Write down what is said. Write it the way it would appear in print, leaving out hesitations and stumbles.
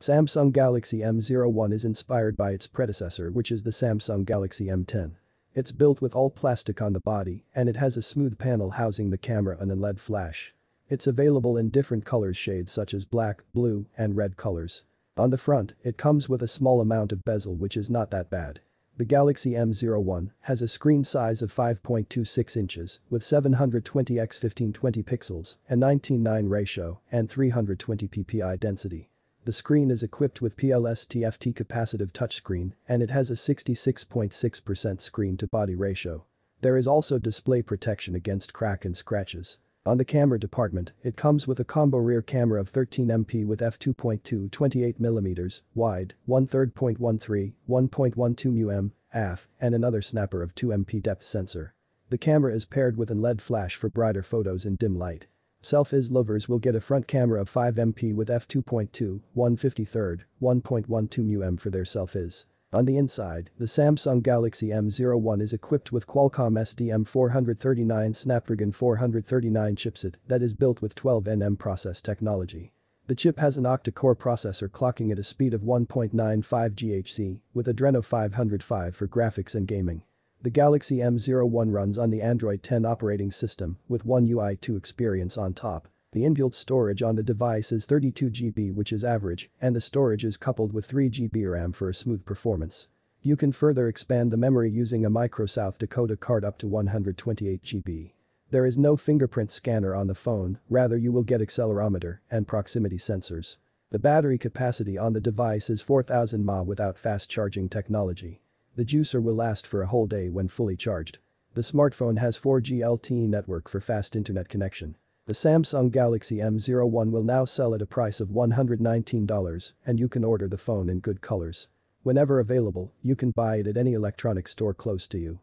Samsung Galaxy M01 is inspired by its predecessor, which is the Samsung Galaxy M10. It's built with all plastic on the body and it has a smooth panel housing the camera and a LED flash. It's available in different color shades such as black, blue, and red colors. On the front, it comes with a small amount of bezel, which is not that bad. The Galaxy M01 has a screen size of 5.26 inches with 720 x 1520 pixels, a 19:9 ratio, and 320 ppi density. The screen is equipped with PLS-TFT capacitive touchscreen and it has a 66.6% screen-to-body ratio. There is also display protection against crack and scratches. On the camera department, it comes with a combo rear camera of 13MP with f2.2 28mm wide, 1/3.13, 1.12mm AF, and another snapper of 2MP depth sensor. The camera is paired with an LED flash for brighter photos in dim light. Selfies lovers will get a front camera of 5MP with f2.2, 1/53, 1.12mm for their selfies. On the inside, the Samsung Galaxy M01 is equipped with Qualcomm SDM439 Snapdragon 439 chipset that is built with 12nm process technology. The chip has an octa-core processor clocking at a speed of 1.95 GHz with Adreno 505 for graphics and gaming. The Galaxy M01 runs on the Android 10 operating system with One UI 2 experience on top. The inbuilt storage on the device is 32 GB, which is average, and the storage is coupled with 3 GB RAM for a smooth performance. You can further expand the memory using a micro South Dakota card up to 128 GB. There is no fingerprint scanner on the phone, rather you will get accelerometer and proximity sensors. The battery capacity on the device is 4000 mAh without fast charging technology. The juicer will last for a whole day when fully charged. The smartphone has 4G LTE network for fast internet connection. The Samsung Galaxy M01 will now sell at a price of $119 and you can order the phone in good colors. Whenever available, you can buy it at any electronics store close to you.